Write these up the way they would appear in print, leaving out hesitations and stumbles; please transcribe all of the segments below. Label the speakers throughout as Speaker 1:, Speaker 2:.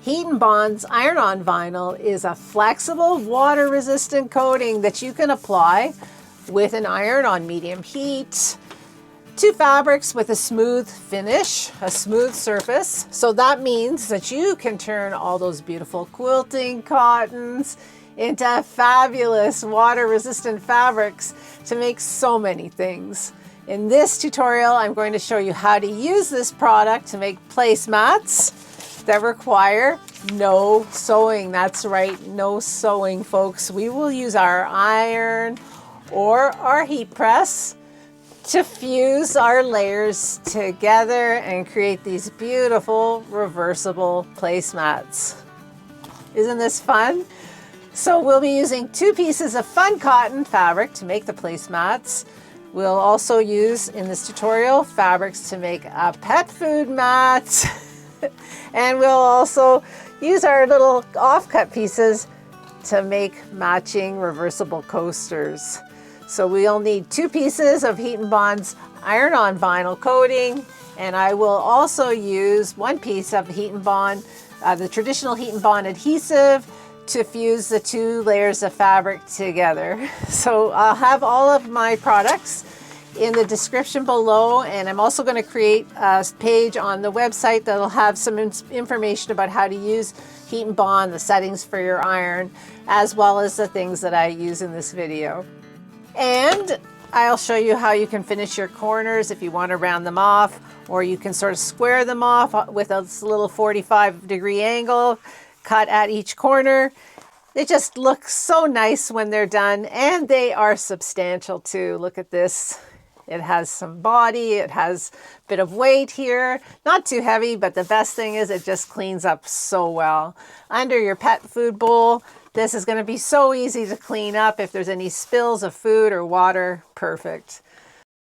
Speaker 1: HeatnBond's iron-on vinyl is a flexible, water-resistant coating that you can apply with an iron on medium heat to fabrics with a smooth finish, a smooth surface. So that means that you can turn all those beautiful quilting cottons into fabulous water-resistant fabrics to make so many things. In this tutorial, I'm going to show you how to use this product to make placemats that require no sewing. That's right, no sewing, folks. We will use our iron or our heat press to fuse our layers together and create these beautiful reversible placemats. Isn't this fun? So we'll be using 2 pieces of fun cotton fabric to make the placemats. We'll also use in this tutorial fabrics to make a pet food mat. And we'll also use our little offcut pieces to make matching reversible coasters. So we'll need 2 pieces of HeatnBond's iron-on vinyl coating, and I will also use 1 piece of HeatnBond, the traditional HeatnBond adhesive, to fuse the 2 layers of fabric together. So I'll have all of my products in the description below, and I'm also going to create a page on the website that'll have some information about how to use HeatnBond, the settings for your iron, as well as the things that I use in this video. And I'll show you how you can finish your corners if you want to round them off, or you can sort of square them off with a little 45-degree angle cut at each corner. They just look so nice when they're done, and they are substantial too. Look at this. It has some body, it has a bit of weight here, not too heavy, but the best thing is it just cleans up so well. Under your pet food bowl, this is going to be so easy to clean up. If there's any spills of food or water, perfect.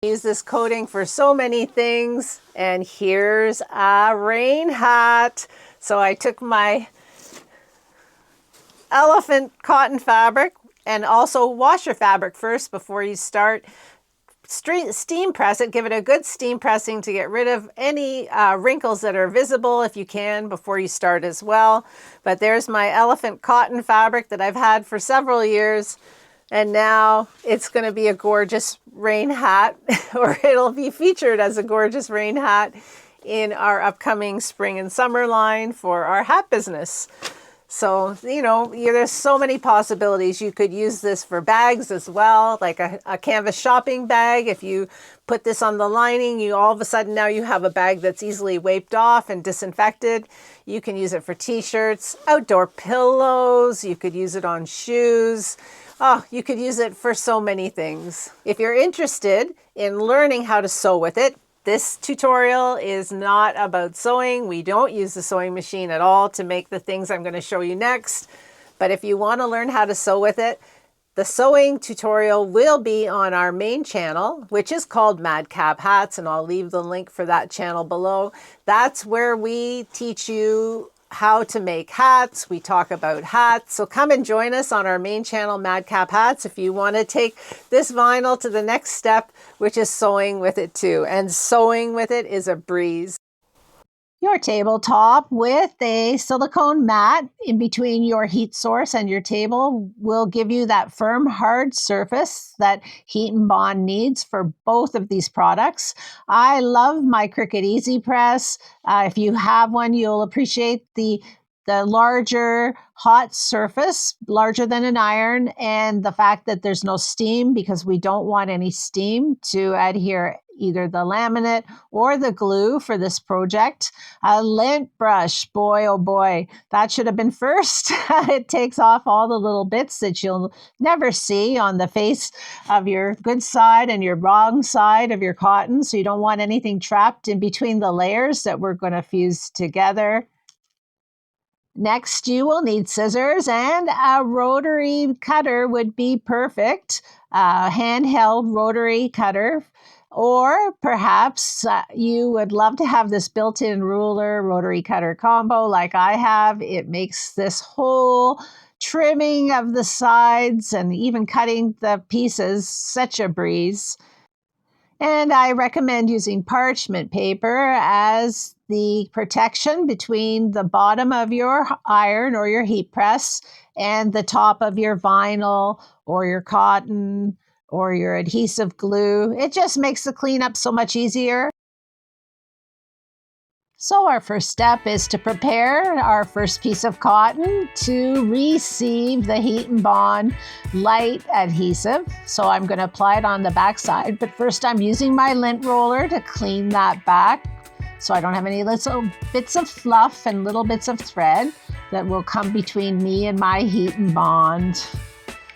Speaker 1: I use this coating for so many things, and here's a rain hat. So I took my elephant cotton fabric, and also wash your fabric first before you start. Steam press it, give it a good steam pressing to get rid of any wrinkles that are visible if you can before you start as well. But there's my elephant cotton fabric that I've had for several years, and now it's going to be a gorgeous rain hat, or it'll be featured as a gorgeous rain hat in our upcoming spring and summer line for our hat business. So, you know, there's so many possibilities. You could use this for bags as well, like a canvas shopping bag. If you put this on the lining, you all of a sudden now you have a bag that's easily wiped off and disinfected. You can use it for t-shirts, outdoor pillows. You could use it on shoes. Oh, you could use it for so many things. If you're interested in learning how to sew with it, this tutorial is not about sewing. We don't use the sewing machine at all to make the things I'm going to show you next. But if you want to learn how to sew with it, the sewing tutorial will be on our main channel, which is called Madcap Hats, and I'll leave the link for that channel below. That's where we teach you how to make hats. We talk about hats. So come and join us on our main channel, Madcap Hats, if you want to take this vinyl to the next step, which is sewing with it too. And sewing with it is a breeze. Your tabletop with a silicone mat in between your heat source and your table will give you that firm, hard surface that HeatnBond needs for both of these products. I love my Cricut Easy Press. If you have one, you'll appreciate the larger hot surface, larger than an iron, and the fact that there's no steam, because we don't want any steam to adhere either the laminate or the glue for this project. A lint brush, boy, oh boy, that should have been first. It takes off all the little bits that you'll never see on the face of your good side and your wrong side of your cotton. So you don't want anything trapped in between the layers that we're going to fuse together. Next, you will need scissors, and a rotary cutter would be perfect. A handheld rotary cutter. Or perhaps you would love to have this built-in ruler rotary cutter combo like I have. It makes this whole trimming of the sides and even cutting the pieces such a breeze. And I recommend using parchment paper as the protection between the bottom of your iron or your heat press and the top of your vinyl or your cotton or your adhesive glue. It just makes the cleanup so much easier. So our first step is to prepare our first piece of cotton to receive the HeatnBond Lite adhesive. So I'm going to apply it on the back side, but first I'm using my lint roller to clean that back so I don't have any little bits of fluff and little bits of thread that will come between me and my HeatnBond.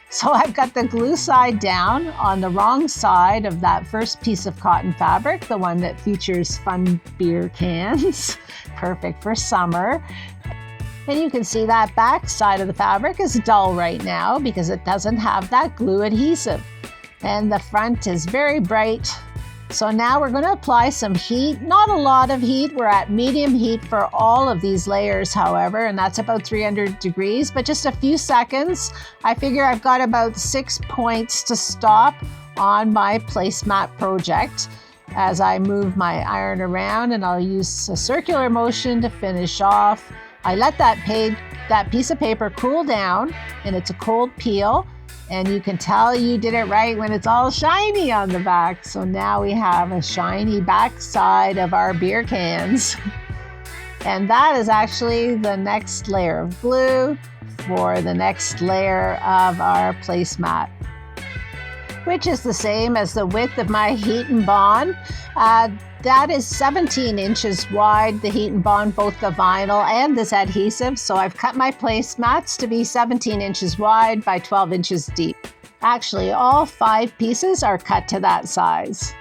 Speaker 1: So I've got the glue side down on the wrong side of that first piece of cotton fabric, the one that features fun beer cans, perfect for summer. And you can see that back side of the fabric is dull right now because it doesn't have that glue adhesive. And the front is very bright. So now we're going to apply some heat, not a lot of heat. We're at medium heat for all of these layers, however, and that's about 300 degrees, but just a few seconds. I figure I've got about 6 points to stop on my placemat project as I move my iron around, and I'll use a circular motion to finish off. I let that piece of paper cool down, and it's a cold peel. And you can tell you did it right when it's all shiny on the back. So now we have a shiny back side of our beer cans. And that is actually the next layer of glue for the next layer of our placemat, which is the same as the width of my HeatnBond. That is 17 inches wide, the HeatnBond, both the vinyl and this adhesive. So I've cut my placemats to be 17 inches wide by 12 inches deep. Actually, all 5 pieces are cut to that size.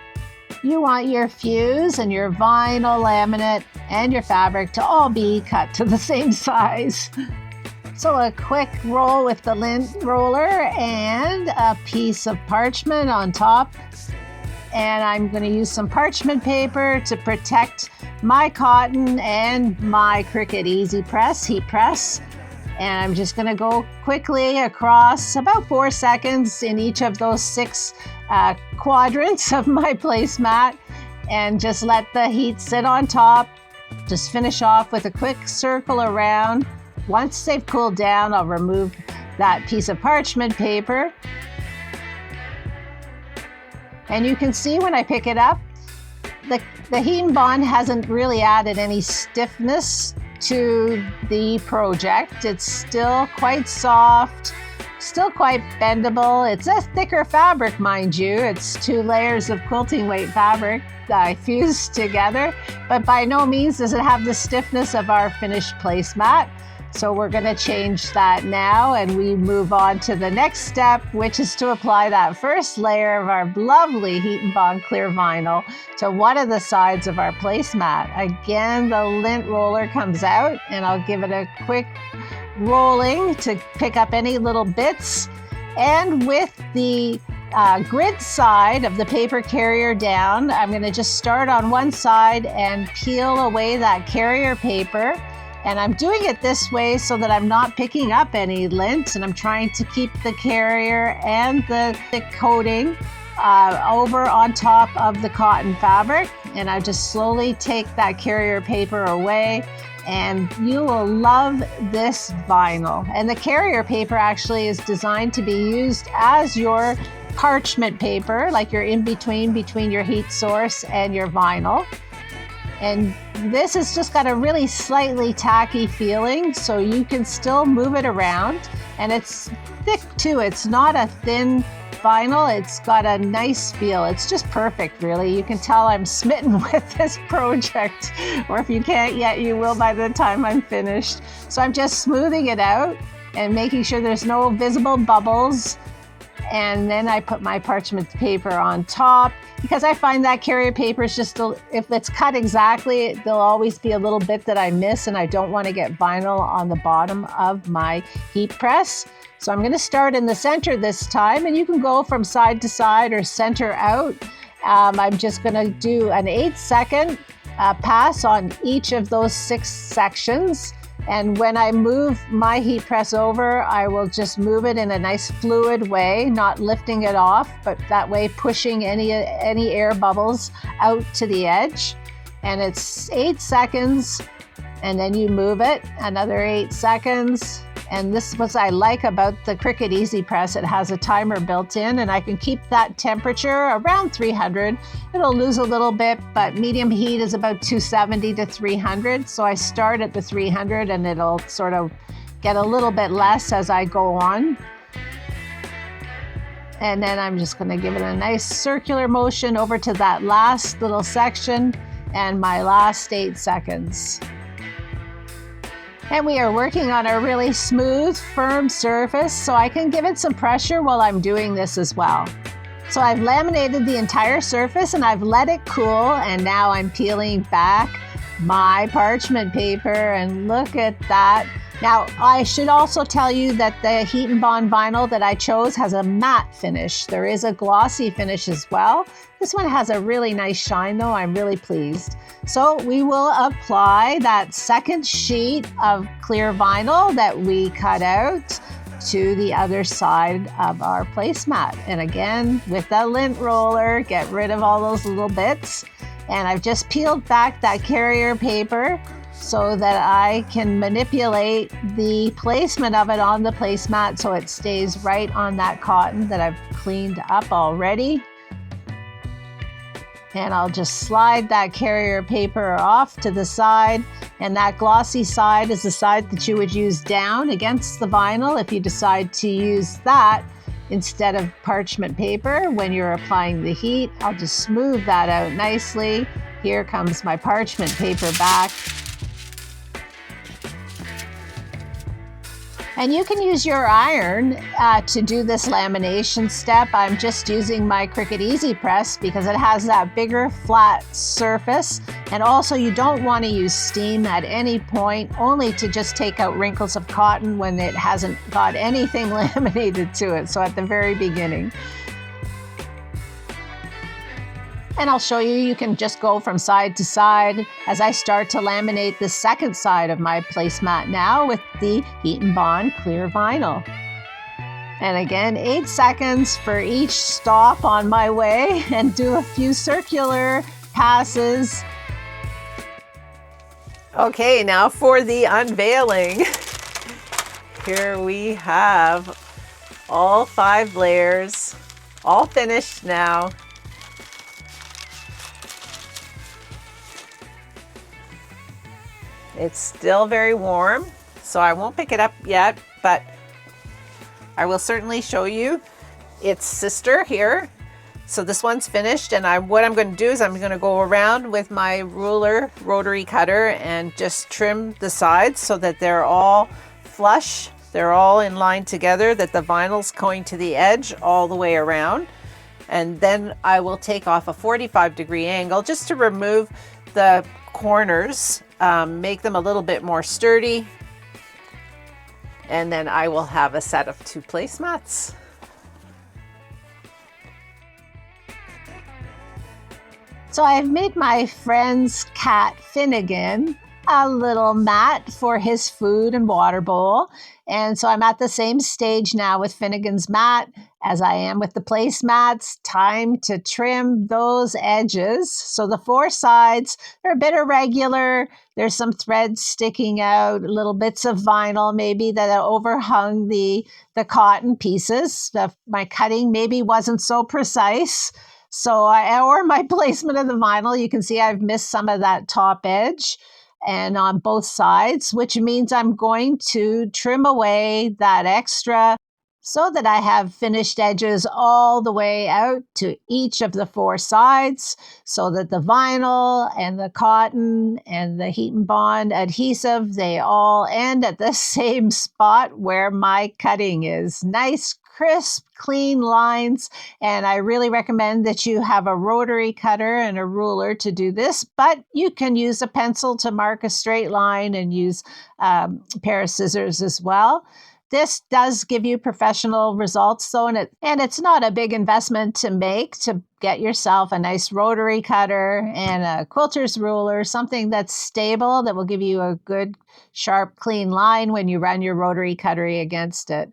Speaker 1: You want your fuse and your vinyl laminate and your fabric to all be cut to the same size. So a quick roll with the lint roller and a piece of parchment on top. And I'm going to use some parchment paper to protect my cotton and my Cricut Easy Press, heat press. And I'm just going to go quickly across about 4 seconds in each of those 6 quadrants of my placemat and just let the heat sit on top. Just finish off with a quick circle around. Once they've cooled down, I'll remove that piece of parchment paper. And you can see when I pick it up, the HeatnBond hasn't really added any stiffness to the project. It's still quite soft, still quite bendable. It's a thicker fabric, mind you. It's 2 layers of quilting weight fabric that I fused together, but by no means does it have the stiffness of our finished placemat. So we're going to change that now, and we move on to the next step, which is to apply that first layer of our lovely HeatnBond clear vinyl to one of the sides of our placemat. Again, the lint roller comes out, and I'll give it a quick rolling to pick up any little bits. And with the grid side of the paper carrier down, I'm going to just start on one side and peel away that carrier paper. And I'm doing it this way so that I'm not picking up any lint, and I'm trying to keep the carrier and the coating over on top of the cotton fabric. And I just slowly take that carrier paper away, and you will love this vinyl. And the carrier paper actually is designed to be used as your parchment paper, like your in-between between your heat source and your vinyl. And this has just got a really slightly tacky feeling, so you can still move it around. And it's thick too. It's not a thin vinyl. It's got a nice feel. It's just perfect, really. You can tell I'm smitten with this project, or if you can't yet, you will by the time I'm finished. So I'm just smoothing it out and making sure there's no visible bubbles. And then I put my parchment paper on top, because I find that carrier paper is just, if it's cut exactly, there'll always be a little bit that I miss, and I don't want to get vinyl on the bottom of my heat press. So I'm going to start in the center this time, and you can go from side to side or center out. I'm just going to do an 8-second pass on each of those 6 sections. And when I move my heat press over, I will just move it in a nice fluid way, not lifting it off, but that way pushing any air bubbles out to the edge. and it's 8 seconds, and then you move it another 8 seconds. And this is what I like about the Cricut Easy Press. It has a timer built in, and I can keep that temperature around 300. It'll lose a little bit, but medium heat is about 270 to 300. So I start at the 300, and it'll sort of get a little bit less as I go on. And then I'm just going to give it a nice circular motion over to that last little section and my last 8 seconds. And we are working on a really smooth, firm surface, so I can give it some pressure while I'm doing this as well. So I've laminated the entire surface and I've let it cool, and now I'm peeling back my parchment paper, and look at that. Now, I should also tell you that the HeatnBond vinyl that I chose has a matte finish. There is a glossy finish as well. This one has a really nice shine though. I'm really pleased. So we will apply that second sheet of clear vinyl that we cut out to the other side of our placemat. And again, with the lint roller, get rid of all those little bits. And I've just peeled back that carrier paper so that I can manipulate the placement of it on the placemat so it stays right on that cotton that I've cleaned up already. And I'll just slide that carrier paper off to the side, and that glossy side is the side that you would use down against the vinyl if you decide to use that instead of parchment paper when you're applying the heat. I'll just smooth that out nicely. Here comes my parchment paper back. And you can use your iron to do this lamination step. I'm just using my Cricut Easy Press because it has that bigger flat surface. And also you don't want to use steam at any point, only to just take out wrinkles of cotton when it hasn't got anything laminated to it. So at the very beginning. And I'll show you, you can just go from side to side as I start to laminate the second side of my placemat now with the HeatnBond clear vinyl. And again, 8 seconds for each stop on my way, and do a few circular passes. Okay, now for the unveiling. Here we have all 5 layers, all finished now. It's still very warm, so I won't pick it up yet, but I will certainly show you its sister here. So this one's finished, and what I'm going to do is I'm going to go around with my ruler rotary cutter and just trim the sides so that they're all flush, they're all in line together, that the vinyl's going to the edge all the way around. And then I will take off a 45-degree angle just to remove the corners, make them a little bit more sturdy, and then I will have a set of 2 placemats. So I've made my friend's cat Finnegan a little mat for his food and water bowl. And so I'm at the same stage now with Finnegan's mat as I am with the placemats. Time to trim those edges. So the 4 sides, they're a bit irregular. There's some threads sticking out, little bits of vinyl maybe that overhung the cotton pieces. My cutting maybe wasn't so precise. So or my placement of the vinyl, you can see I've missed some of that top edge and on both sides, which means I'm going to trim away that extra so that I have finished edges all the way out to each of the 4 sides, so that the vinyl and the cotton and the HeatnBond adhesive, they all end at the same spot where my cutting is. Nice, crisp, clean lines. And I really recommend that you have a rotary cutter and a ruler to do this, but you can use a pencil to mark a straight line and use a pair of scissors as well. This does give you professional results though, and it's not a big investment to make to get yourself a nice rotary cutter and a quilter's ruler, something that's stable that will give you a good, sharp, clean line when you run your rotary cutter against it.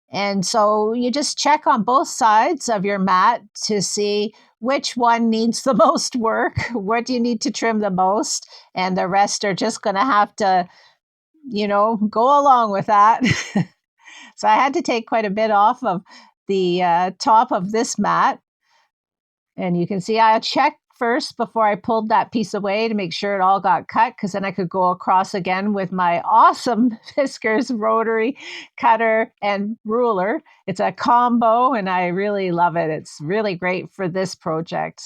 Speaker 1: And so you just check on both sides of your mat to see which one needs the most work, what do you need to trim the most, and the rest are just going to have to, go along with that. So I had to take quite a bit off of the top of this mat. And you can see I checked first before I pulled that piece away to make sure it all got cut, because then I could go across again with my awesome Fiskars rotary cutter and ruler. It's a combo and I really love it. It's really great for this project.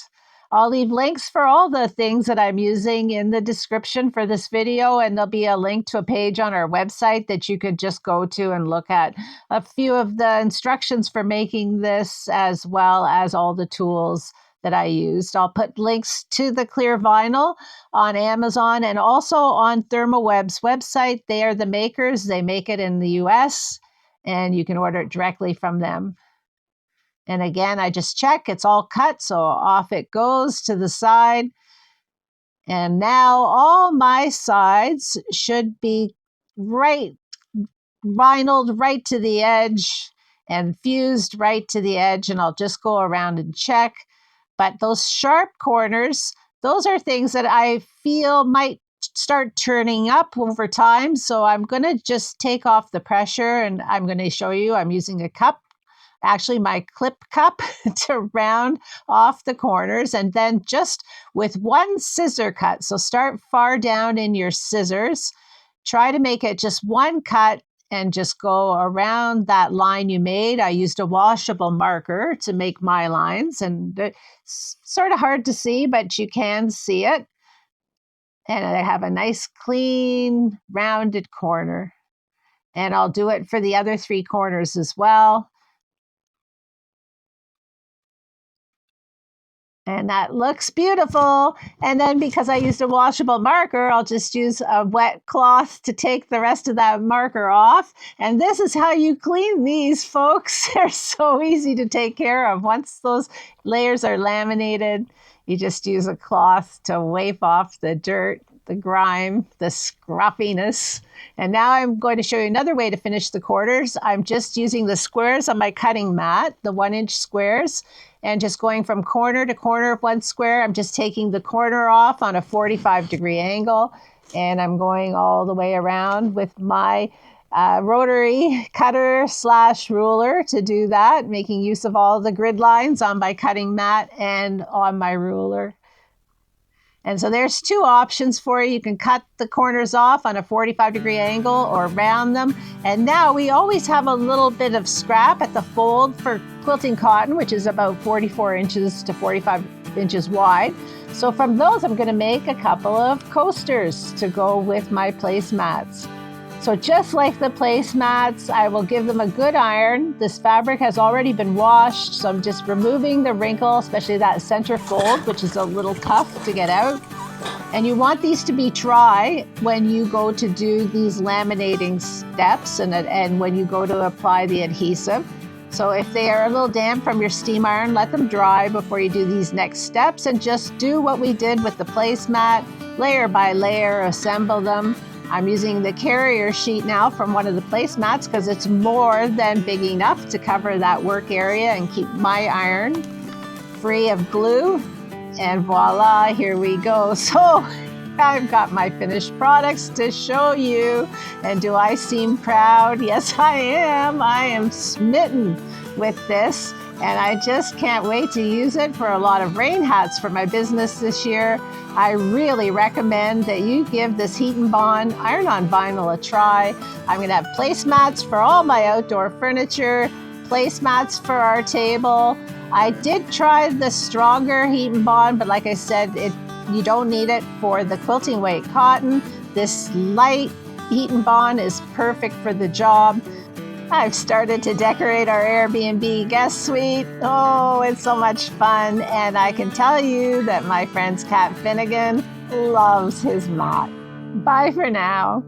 Speaker 1: I'll leave links for all the things that I'm using in the description for this video, and there'll be a link to a page on our website that you could just go to and look at a few of the instructions for making this, as well as all the tools that I used. I'll put links to the clear vinyl on Amazon and also on ThermoWeb's website. They are the makers. They make it in the US and you can order it directly from them. And again, I just check, it's all cut, so off it goes to the side. And now all my sides should be vinyled right to the edge and fused right to the edge, and I'll just go around and check. But those sharp corners, those are things that I feel might start turning up over time. So I'm going to just take off the pressure, and I'm going to show you I'm using a cup, actually my clip cup, to round off the corners, and then just with one scissor cut. So start far down in your scissors, try to make it just one cut and just go around that line you made. I used a washable marker to make my lines, and it's sort of hard to see, but you can see it. And I have a nice clean rounded corner, and I'll do it for the other three corners as well. And that looks beautiful. And then because I used a washable marker, I'll just use a wet cloth to take the rest of that marker off. And this is how you clean these, folks. They're so easy to take care of. Once those layers are laminated, you just use a cloth to wipe off the dirt, the grime, the scruffiness. And now I'm going to show you another way to finish the corners. I'm just using the squares on my cutting mat, the 1-inch squares, and just going from corner to corner of one square. I'm just taking the corner off on a 45-degree angle, and I'm going all the way around with my rotary cutter / ruler to do that, making use of all the grid lines on my cutting mat and on my ruler. And so there's two options for you. You can cut the corners off on a 45-degree angle or round them. And now we always have a little bit of scrap at the fold for quilting cotton, which is about 44 inches to 45 inches wide. So from those, I'm going to make a couple of coasters to go with my placemats. So just like the placemats, I will give them a good iron. This fabric has already been washed, so I'm just removing the wrinkle, especially that center fold, which is a little tough to get out. And you want these to be dry when you go to do these laminating steps and when you go to apply the adhesive. So if they are a little damp from your steam iron, let them dry before you do these next steps, and just do what we did with the placemat, layer by layer, assemble them. I'm using the carrier sheet now from one of the placemats because it's more than big enough to cover that work area and keep my iron free of glue. And voila, here we go. So I've got my finished products to show you. And do I seem proud? Yes, I am. I am smitten with this. And I just can't wait to use it for a lot of rain hats for my business this year. I really recommend that you give this HeatnBond iron-on vinyl a try. I'm going to have placemats for all my outdoor furniture, placemats for our table. I did try the stronger HeatnBond, but like I said, you don't need it for the quilting weight cotton. This light HeatnBond is perfect for the job. I've started to decorate our Airbnb guest suite. Oh, it's so much fun. And I can tell you that my friend's Cat Finnegan loves his mat. Bye for now.